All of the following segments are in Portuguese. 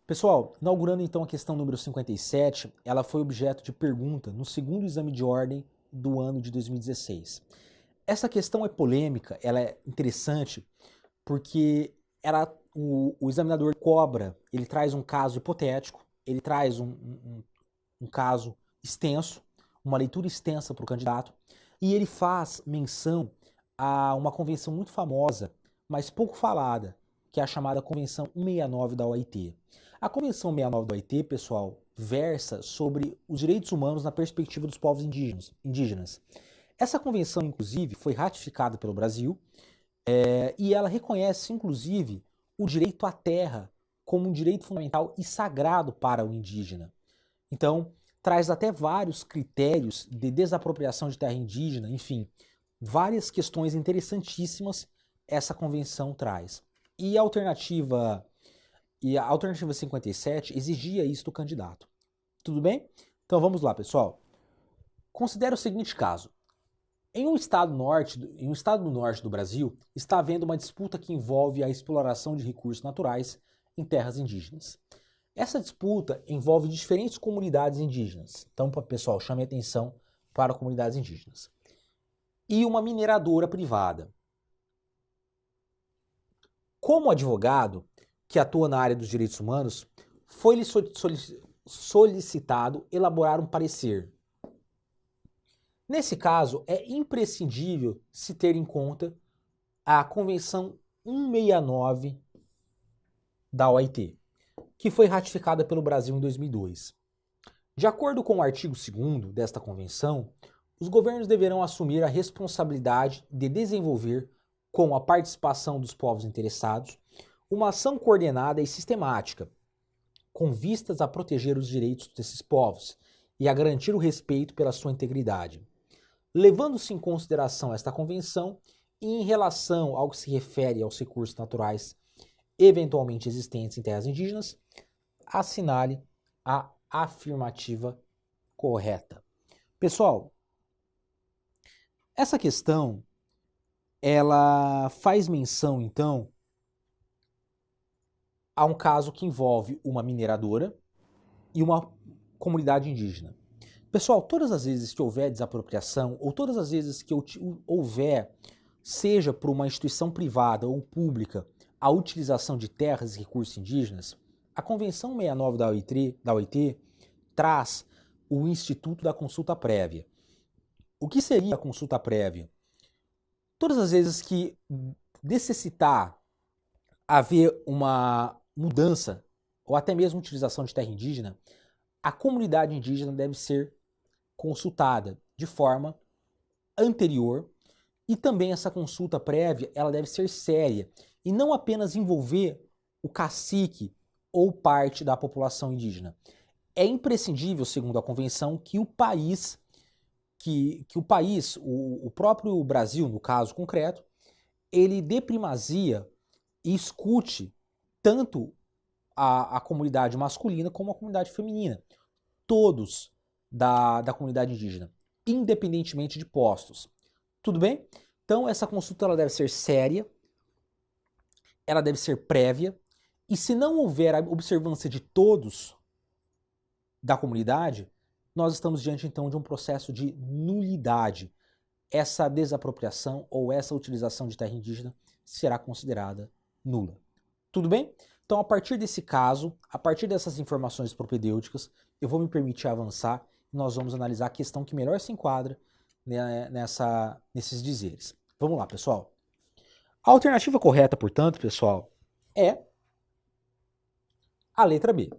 Pessoal, inaugurando então a questão número 57, ela foi objeto de pergunta no segundo exame de ordem do ano de 2016. Essa questão é polêmica, ela é interessante porque o examinador cobra, ele traz um caso hipotético, ele traz um caso extenso, uma leitura extensa para o candidato, e ele faz menção a uma convenção muito famosa, mas pouco falada, que é a chamada Convenção 169 da OIT. A Convenção 169 da OIT, pessoal, versa sobre os direitos humanos na perspectiva dos povos indígenas. Essa convenção, inclusive, foi ratificada pelo Brasil e ela reconhece, inclusive, o direito à terra como um direito fundamental e sagrado para o indígena. Então, traz até vários critérios de desapropriação de terra indígena, enfim, várias questões interessantíssimas essa convenção traz. E a alternativa 57 exigia isso do candidato. Tudo bem? Então vamos lá, pessoal. Considere o seguinte caso. Em um estado do norte do Brasil, está havendo uma disputa que envolve a exploração de recursos naturais em terras indígenas. Essa disputa envolve diferentes comunidades indígenas. Então, pessoal, chame atenção para comunidades indígenas. E uma mineradora privada. Como advogado que atua na área dos direitos humanos, foi-lhe solicitado elaborar um parecer. Nesse caso, é imprescindível se ter em conta a Convenção 169 da OIT, que foi ratificada pelo Brasil em 2002. De acordo com o artigo 2º desta convenção, os governos deverão assumir a responsabilidade de desenvolver, com a participação dos povos interessados, uma ação coordenada e sistemática, com vistas a proteger os direitos desses povos e a garantir o respeito pela sua integridade. Levando-se em consideração esta convenção e em relação ao que se refere aos recursos naturais eventualmente existentes em terras indígenas, assinale a afirmativa correta. Pessoal, essa questão ela faz menção, então, a um caso que envolve uma mineradora e uma comunidade indígena. Pessoal, todas as vezes que houver desapropriação, ou todas as vezes que houver, seja por uma instituição privada ou pública, a utilização de terras e recursos indígenas, a Convenção 69 da OIT traz o Instituto da Consulta Prévia. O que seria a consulta prévia? Todas as vezes que necessitar haver uma mudança ou até mesmo utilização de terra indígena, a comunidade indígena deve ser consultada de forma anterior e também essa consulta prévia ela deve ser séria e não apenas envolver o cacique ou parte da população indígena. É imprescindível, segundo a convenção, que o próprio Brasil, no caso concreto, ele dê primazia e escute tanto a comunidade masculina como a comunidade feminina. Todos da comunidade indígena, independentemente de postos. Tudo bem? Então, essa consulta ela deve ser séria, ela deve ser prévia, e se não houver a observância de todos da comunidade, nós estamos diante, então, de um processo de nulidade. Essa desapropriação ou essa utilização de terra indígena será considerada nula. Tudo bem? Então, a partir desse caso, a partir dessas informações propedêuticas, eu vou me permitir avançar e nós vamos analisar a questão que melhor se enquadra, né, nesses dizeres. Vamos lá, pessoal. A alternativa correta, portanto, pessoal, é a letra B.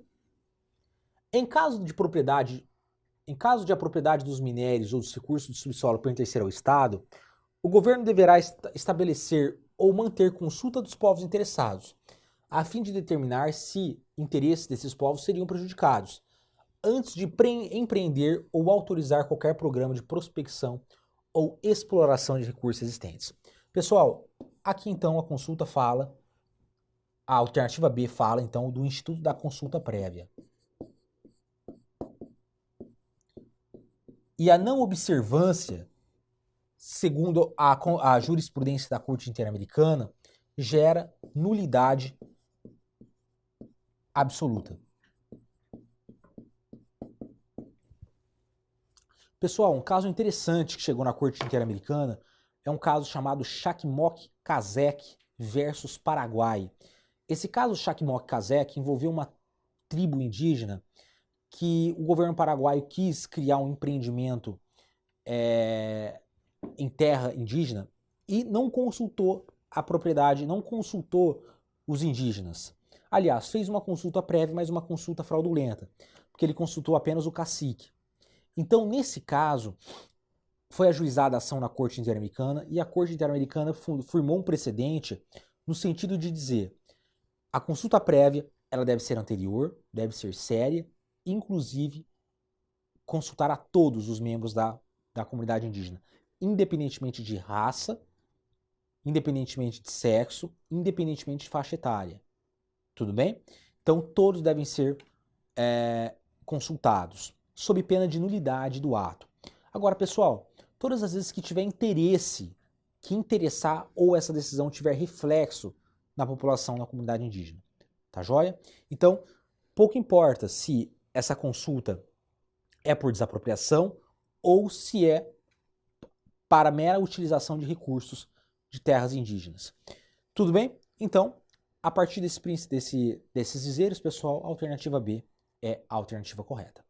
Em caso de a propriedade dos minérios ou dos recursos do subsolo pertencer ao Estado, o governo deverá estabelecer ou manter consulta dos povos interessados, a fim de determinar se interesses desses povos seriam prejudicados, antes de empreender ou autorizar qualquer programa de prospecção ou exploração de recursos existentes. Pessoal, aqui então a consulta fala, a alternativa B fala então do Instituto da Consulta Prévia. E a não observância, segundo a jurisprudência da Corte Interamericana, gera nulidade absoluta. Pessoal, um caso interessante que chegou na Corte Interamericana é um caso chamado Chakmok-Kazakh versus Paraguai. Esse caso Chakmok-Kazakh envolveu uma tribo indígena que o governo paraguaio quis criar um empreendimento em terra indígena e não consultou a propriedade, não consultou os indígenas. Aliás, fez uma consulta prévia, mas uma consulta fraudulenta, porque ele consultou apenas o cacique. Então, nesse caso, foi ajuizada a ação na Corte Interamericana e a Corte Interamericana firmou um precedente no sentido de dizer a consulta prévia ela deve ser anterior, deve ser séria, inclusive consultar a todos os membros da comunidade indígena, independentemente de raça, independentemente de sexo, independentemente de faixa etária. Tudo bem? Então, todos devem ser consultados, sob pena de nulidade do ato. Agora, pessoal, todas as vezes que tiver interesse, que interessar ou essa decisão tiver reflexo na população, na comunidade indígena. Tá joia? Então, pouco importa se essa consulta é por desapropriação ou se é para mera utilização de recursos de terras indígenas. Tudo bem? Então, a partir desses dizeres, pessoal, a alternativa B é a alternativa correta.